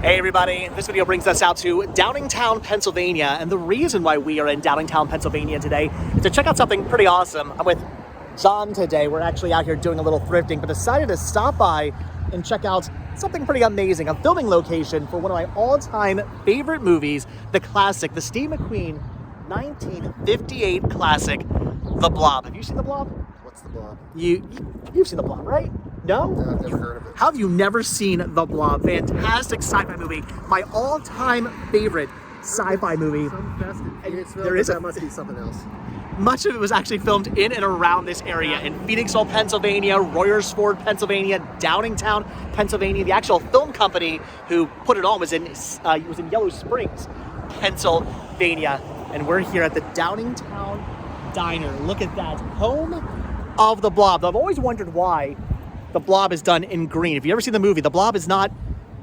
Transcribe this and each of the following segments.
Hey everybody, this video brings us out to Downingtown, Pennsylvania, and the reason why we are in Downingtown, Pennsylvania today is to check out something pretty awesome. I'm with John today. We're actually out here doing a little thrifting, but decided to stop by and check out something pretty amazing, a filming location for one of my all-time favorite movies, the classic, the Steve McQueen 1958 classic, The Blob. Have you seen The Blob? What's The Blob? You've seen The Blob, right? No? No, I've never heard of it. How have you never seen The Blob? Fantastic sci-fi movie. My all-time favorite sci-fi movie. That must be something else. Much of it was actually filmed in and around this area in Phoenixville, Pennsylvania, Royersford, Pennsylvania, Downingtown, Pennsylvania. The actual film company who put it on was in Yellow Springs, Pennsylvania. And we're here at the Downingtown Diner. Look at that. Home of the Blob. I've always wondered why the Blob is done in green. If you ever see the movie, the Blob is not,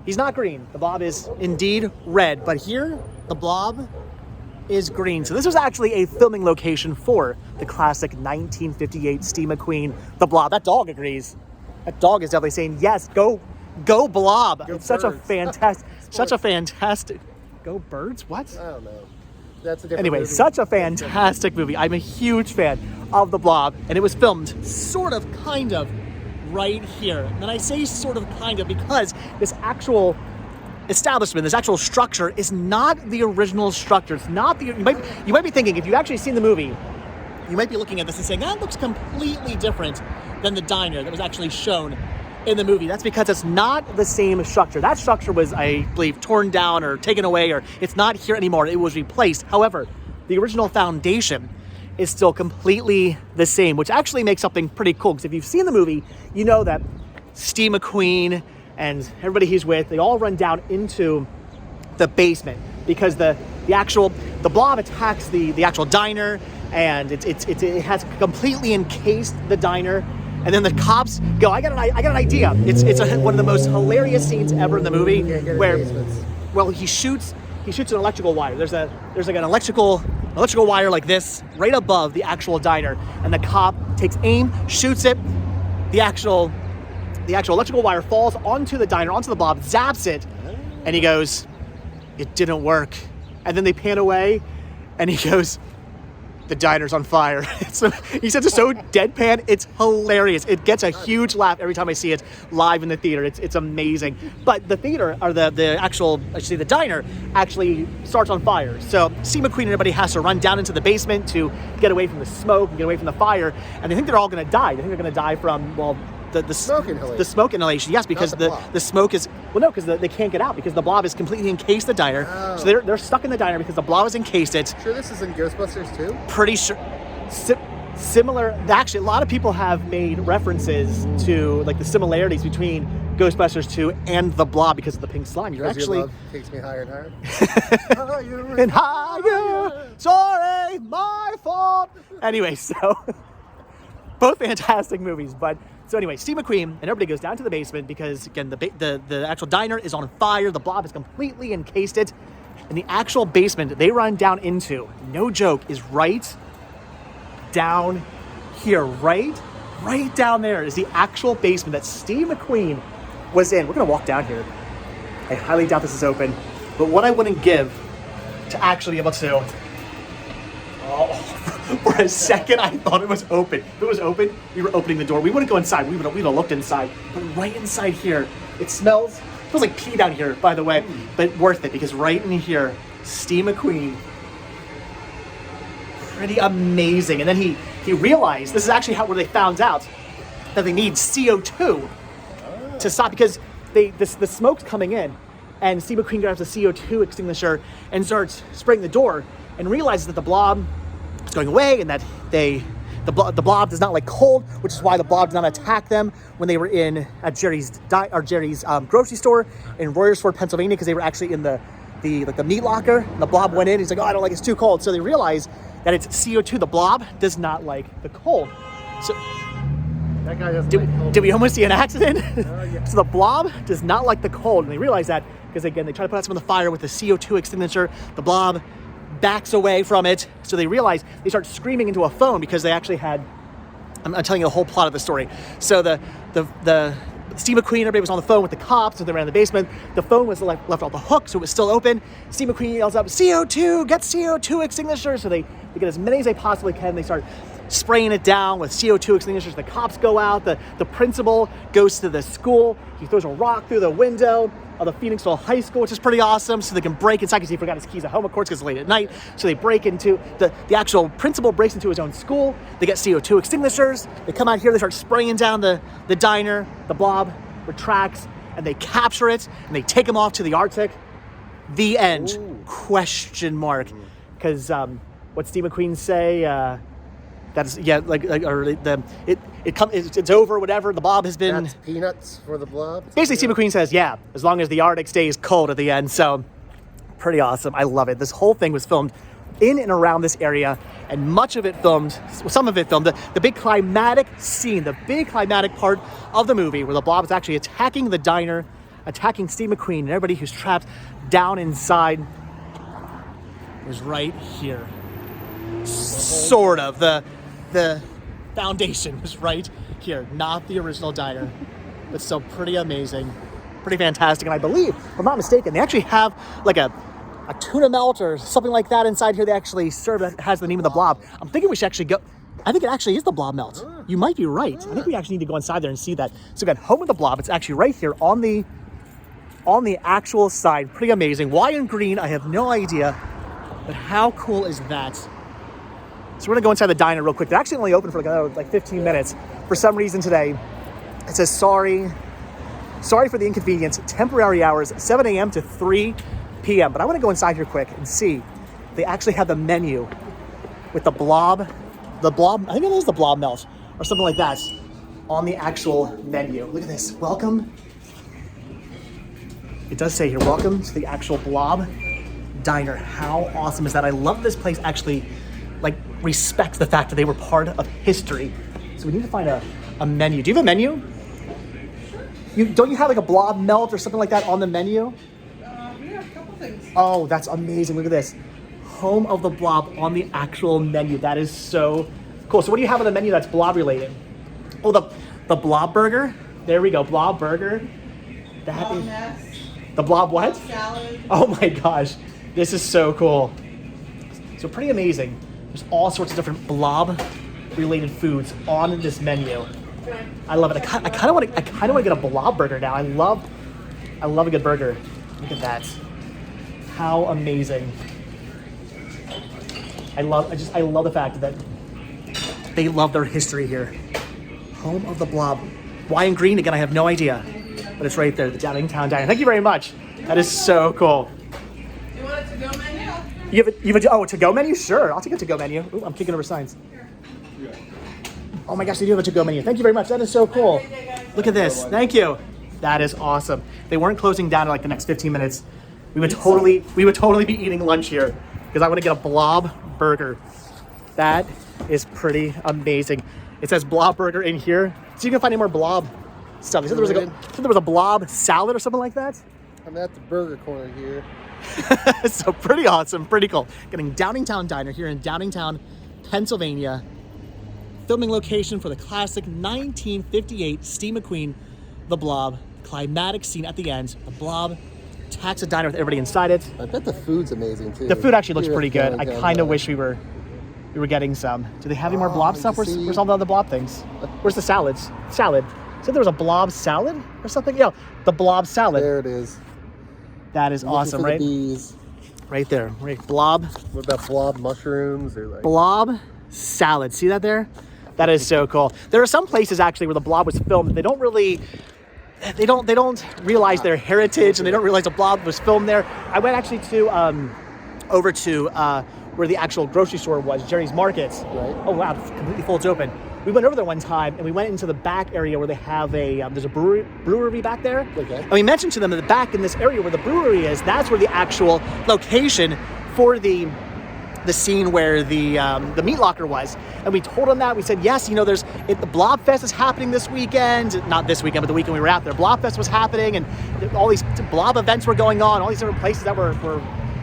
he's not green. The Blob is indeed red. But here, the Blob is green. So this was actually a filming location for the classic 1958 Steve McQueen, The Blob. That dog agrees. That dog is definitely saying, yes, go Blob. Go it's such a birds. fantastic, go birds? What? I don't know. That's a different Anyway, movie. such a fantastic movie. I'm a huge fan of The Blob, and it was filmed sort of, kind of, right here. And I say sort of, kind of, because this actual establishment, this actual structure is not the original structure. It's not the, you might be thinking, if you've actually seen the movie, you might be looking at this and saying, that looks completely different than the diner that was actually shown in the movie. That's because it's not the same structure. That structure was, I believe, torn down or taken away, or it's not here anymore. It was replaced. However, the original foundation is still completely the same, which actually makes something pretty cool. Because if you've seen the movie, you know that Steve McQueen and everybody he's with, they all run down into the basement because the Blob attacks the actual diner, and it has completely encased the diner. And then the cops go, I got an idea. It's one of the most hilarious scenes ever in the movie, where, well, he shoots an electrical wire. There's like an electrical wire like this right above the actual diner, and the cop takes aim, shoots it. The actual electrical wire falls onto the diner, onto the Blob, zaps it, and he goes, it didn't work. And then they pan away, and he goes, the diner's on fire. He says it's so deadpan, it's hilarious. It gets a huge laugh every time I see it live in the theater. It's amazing. But the theater, or the diner, actually starts on fire. So Steve McQueen and everybody has to run down into the basement to get away from the smoke and get away from the fire. And they think they're all gonna die. They think they're gonna die from, well, the smoke inhalation. The smoke inhalation, yes, because the smoke is, well, no, because they can't get out because the Blob is completely encased the diner. Oh. So they're stuck in the diner because the Blob is encased it. Sure, this is in Ghostbusters too? Pretty sure. Similar. Actually, a lot of people have made references to like the similarities between Ghostbusters 2 and the Blob because of the pink slime. You're actually, your love takes me higher and higher. Higher and higher. Sorry, my fault. Anyway, so both fantastic movies, but. So anyway, Steve McQueen and everybody goes down to the basement because, again, the actual diner is on fire. The Blob has completely encased it. And the actual basement they run down into, no joke, is right down here. Right down there is the actual basement that Steve McQueen was in. We're going to walk down here. I highly doubt this is open. But what I wouldn't give to actually be able to... For a second, I thought it was open. If it was open, we were opening the door. We wouldn't go inside. We would have looked inside. But right inside here, it smells like pee down here, by the way. But worth it, because right in here, Steve McQueen, pretty amazing. And then he realized, this is actually where they found out that they need CO2 to stop, because the smoke's coming in, and Steve McQueen grabs a CO2 extinguisher and starts spraying the door, and realizes that the Blob is going away, and that the Blob does not like cold, which is why the Blob did not attack them when they were in at Jerry's grocery store in Royersford, Pennsylvania, because they were actually in the meat locker. And the Blob went in. He's like, oh, I don't like, it's too cold. So they realize that it's CO2. The Blob does not like the cold. So that guy doesn't like cold. Did we almost see an accident? Yeah. So the Blob does not like the cold, and they realize that because, again, they try to put out some of the fire with the CO2 extinguisher. The Blob backs away from it, so they realize, they start screaming into a phone because they actually had, I'm telling you the whole plot of the story. So the Steve McQueen, everybody was on the phone with the cops, so they ran in the basement. The phone was left off the hook, so it was still open. Steve McQueen yells out, CO2, get CO2 extinguishers. So they get as many as they possibly can. They start spraying it down with CO2 extinguishers. The cops go out. The principal goes to the school. He throws a rock through the window of the Phoenixville High School, which is pretty awesome, so they can break inside because he forgot his keys at home, of course, because it's late at night. So they break into, the actual principal breaks into his own school. They get CO2 extinguishers. They come out here, they start spraying down the diner. The blob retracts, and they capture it, and they take him off to the Arctic. The end. Ooh. Question mark. Because what Steve McQueen say, that's, yeah, it's over, whatever. The blob has been... That's peanuts for the blob? Basically, Steve McQueen says, yeah, as long as the Arctic stays cold at the end. So, pretty awesome. I love it. This whole thing was filmed in and around this area, and much of it filmed, some of it filmed, the big climatic scene, the big climatic part of the movie where the blob is actually attacking the diner, attacking Steve McQueen and everybody who's trapped down inside is right here. Sort of. The foundation is right here, not the original diner, but still pretty amazing, pretty fantastic. And I believe, if I'm not mistaken, they actually have like a tuna melt or something like that inside here. They actually serve that has the name of the blob. I'm thinking we should actually go. I think it actually is the blob melt. You might be right. I think we actually need to go inside there and see that. So we got Home of the Blob. It's actually right here on the actual side. Pretty amazing. Why in green? I have no idea. But how cool is that? So we're gonna go inside the diner real quick. They're actually only open for like 15 minutes. For some reason today, it says sorry for the inconvenience. Temporary hours, 7 a.m. to 3 p.m. But I want to go inside here quick and see. They actually have the menu with the blob. I think it is the blob melt or something like that on the actual menu. Look at this. Welcome. It does say here, welcome to the actual Blob Diner. How awesome is that? I love this place actually respects the fact that they were part of history. So we need to find a menu. Do you have a menu? Don't you have like a blob melt or something like that on the menu? We have a couple things. Oh, that's amazing. Look at this. Home of the Blob on the actual menu. That is so cool. So what do you have on the menu that's blob related? Oh, the blob burger. There we go. Blob burger. That Blob is nest, the blob what? blob salad. Oh my gosh. This is so cool. So pretty amazing. There's all sorts of different blob related foods on this menu. I love it. I kind of want to get a blob burger now. I love a good burger. Look at that. How amazing. I love the fact that they love their history here. Home of the Blob. Why in green? Again, I have no idea. But it's right there, the Downingtown Diner. Thank you very much. That is so cool. You want a to-go menu? You have a to-go menu? Sure, I'll take a to-go menu. Ooh, I'm kicking over signs. Oh my gosh, they do have a to-go menu. Thank you very much. That is so cool. Look at this. Thank you. That is awesome. They weren't closing down in like the next 15 minutes. We would totally be eating lunch here because I want to get a blob burger. That is pretty amazing. It says blob burger in here, so you can find any more blob stuff. They said there was a blob salad or something like that. I'm at the burger corner here. So pretty awesome, pretty cool. Getting Downingtown Diner here in Downingtown, Pennsylvania. Filming location for the classic 1958 Steve McQueen, The Blob. Climatic scene at the end. The Blob attacks a diner with everybody inside it. I bet the food's amazing too. The food actually looks Here pretty at good. I Downingtown kind of Diner. wish we were getting some. Do they have any more blob you stuff? Where's see- all the other blob things? Where's the salads? Salad. Said there was a blob salad or something? Yeah, the blob salad. There it is. That is Looking awesome, for the right? bees. Right there. Right. Blob. What about blob mushrooms or like? Blob salad. See that there? That is so cool. There are some places actually where the blob was filmed. They don't realize their heritage, and they don't realize the blob was filmed there. I went actually to over to where the actual grocery store was, Jerry's Market. Right. Oh wow, it's completely full. It's open. We went over there one time, and we went into the back area where they have there's a brewery back there. Okay. And we mentioned to them that the back in this area where the brewery is, that's where the actual location for the scene where the meat locker was. And we told them that. We said, yes, the Blob Fest is happening this weekend. Not this weekend, but the weekend we were out there. Blob Fest was happening, and all these blob events were going on, all these different places that were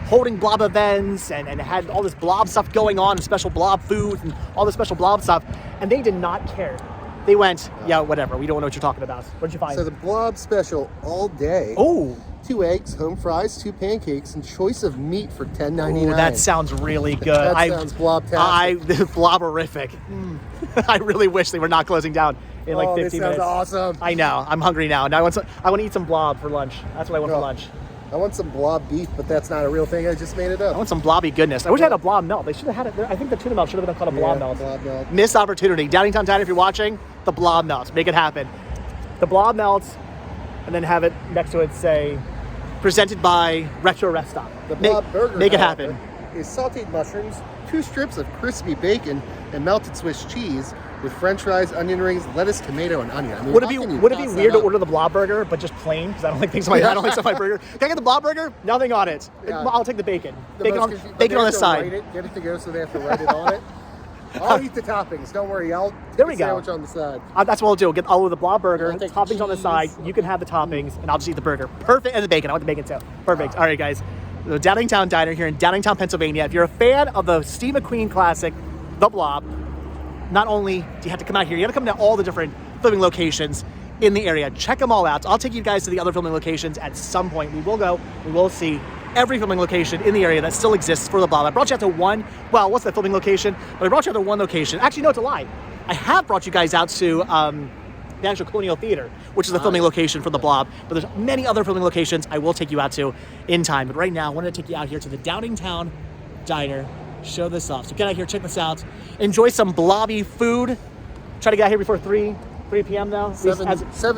holding blob events and had all this blob stuff going on, and special blob food and all this special blob stuff. And they did not care. They went, yeah, whatever. We don't know what you're talking about. What did you find? So the Blob special all day. Oh, 2 eggs, home fries, 2 pancakes, and choice of meat for $10.99. that sounds really good. That sounds blob-tastic. Blobberific. I really wish they were not closing down in like 15 this minutes. sounds awesome. I know. I'm hungry now. Now I want to eat some blob for lunch. That's what I want for lunch. I want some blob beef, but that's not a real thing. I just made it up. I want some blobby goodness. I wish I had a blob melt. They should have had it. I think the tuna melt should have been called a blob melt. Blob melt. Missed opportunity. Downingtown Diner, if you're watching, the blob melts. Make it happen. The blob melts, and then have it next to it say, presented by Retro Rest Stop. The Blob burger, Make it happen. is sauteed mushrooms, 2 strips of crispy bacon, and melted Swiss cheese with French fries, onion rings, lettuce, tomato, and onion. I mean, Would it how can you be pass weird that to up? order the blob burger, but just plain? Because I don't like things on my burger. Can I get the blob burger? Nothing on it. Yeah. I'll take the bacon. The Bacon most on confusing- bacon they on have the to side. write it, get it to go, so they have to write it on it. I'll eat the toppings. Don't worry. I'll There take we a go. sandwich on the side. That's what I'll do. I'll get all of the blob burger, I'll take the toppings on the cheese. side. You can have the toppings, and I'll just eat the burger. Perfect. And the bacon. I want the bacon too. Perfect. All right, guys. The Downingtown Diner here in Downingtown, Pennsylvania. If you're a fan of the Steve McQueen classic, The Blob, not only do you have to come out here, you have to come to all the different filming locations in the area. Check them all out. I'll take you guys to the other filming locations at some point. We will go. We will see every filming location in the area that still exists for The Blob. I brought you out to one. Well, what's the filming location? But I brought you out to one location. Actually, no, it's a lie. I have brought you guys out to the actual Colonial Theater, which is the filming location for The Blob. But there's many other filming locations I will take you out to in time. But right now, I wanted to take you out here to the Downingtown Diner. Show this off. So get out here, check this out. Enjoy some blobby food. Try to get out here before 3 p.m. though. 7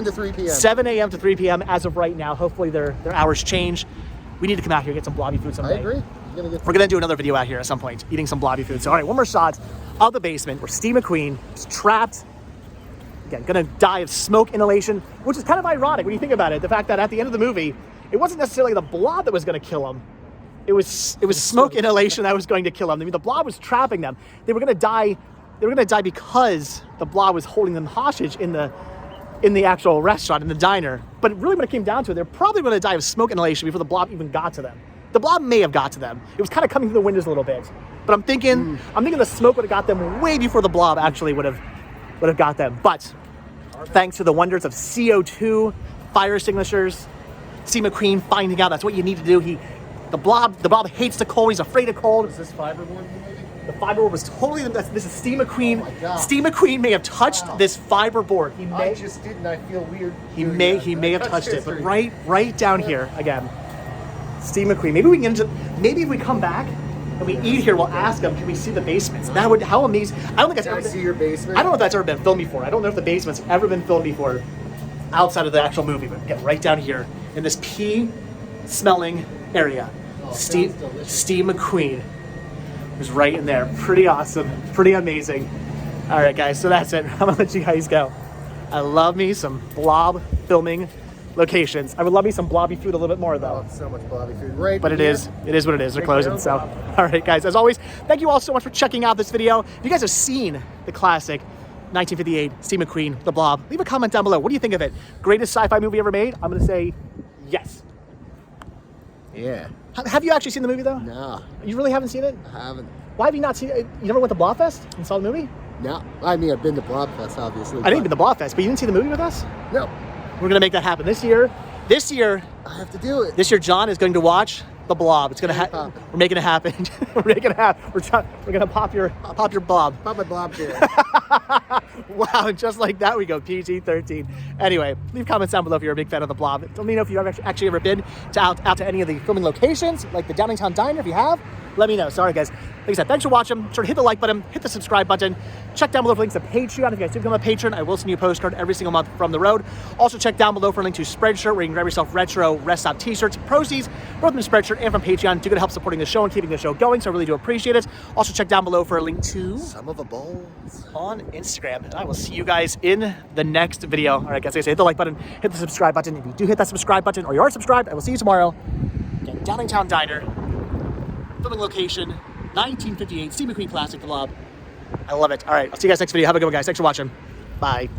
to 3 p.m. 7 a.m. to 3 p.m. as of right now. Hopefully their hours change. We need to come out here and get some blobby food someday. I agree. We're going to do another video out here at some point, eating some blobby food. So, all right, one more shot of the basement where Steve McQueen is trapped. Again, going to die of smoke inhalation, which is kind of ironic when you think about it. The fact that at the end of the movie, it wasn't necessarily the blob that was going to kill him. It was smoke inhalation that was going to kill them. I mean, the blob was trapping them. They were going to die. They were going to die because the blob was holding them hostage in the actual restaurant, in the diner. But really, when it came down to it, they're probably going to die of smoke inhalation before the blob even got to them. The blob may have got to them. It was kind of coming through the windows a little bit. But I'm thinking the smoke would have got them way before the blob actually would have got them. But thanks to the wonders of CO2 fire extinguishers, Steve McQueen finding out that's what you need to do. The blob hates the cold. He's afraid of cold. Is this fiberboard movie? The fiberboard was totally. This is Steve McQueen. Oh my God. Steve McQueen may have touched this fiberboard. I just did, and I feel weird. He may have touched it, but right down here again, Steve McQueen. Maybe if we come back and we eat here, we'll ask him, can we see the basements? That would, how amazing. I don't think that's Can I ever see been, your basement? I don't know if that's ever been filmed before. I don't know if the basement's ever been filmed before outside of the actual movie, but get right down here in this pea smelling area. Steve McQueen was right in there. Pretty awesome, pretty amazing. All right, guys, so that's it. I'm gonna let you guys go. I love me some blob filming locations. I would love me some blobby food a little bit more though. Oh, so much blobby food. Right. But it is what it is. They're closing. So, all right, guys. As always, thank you all so much for checking out this video. If you guys have seen the classic 1958 Steve McQueen, The Blob, leave a comment down below. What do you think of it? Greatest sci-fi movie ever made? I'm gonna say yes. Yeah. Have you actually seen the movie though? No, You really haven't seen it? I haven't. Why have you not seen it? You never went to Blobfest and saw the movie? No. I mean, I've been to Blobfest, obviously. I didn't even to Blobfest, but you didn't see the movie with us? No. We're gonna make that happen this year. This year, I have to do it. John is going to watch The Blob. It's gonna happen. We're making it happen. We're making it happen. We're gonna pop your blob. Pop my blob chair. Wow, and just like that we go PG-13. Anyway, leave comments down below if you're a big fan of The Blob. Let me know if you've actually ever been out to any of the filming locations, like the Downingtown Diner. If you have, let me know. Sorry, guys. Like I said, thanks for watching. Sure to hit the like button, hit the subscribe button. Check down below for links to Patreon. If you guys do become a patron, I will send you a postcard every single month from the road. Also, check down below for a link to Spreadshirt, where you can grab yourself retro Rest Stop t-shirts. Proceeds both from Spreadshirt and from Patreon do good to help supporting the show and keeping the show going, so I really do appreciate it. Also, check down below for a link to Some of the bowls on Instagram. And I will see you guys in the next video. All right, guys, like I say, hit the like button, hit the subscribe button. If you do hit that subscribe button or you are subscribed, I will see you tomorrow. Again, Downingtown Diner, filming location, 1958, Steve McQueen classic, The Blob. I love it. All right, I'll see you guys next video. Have a good one, guys. Thanks for watching. Bye.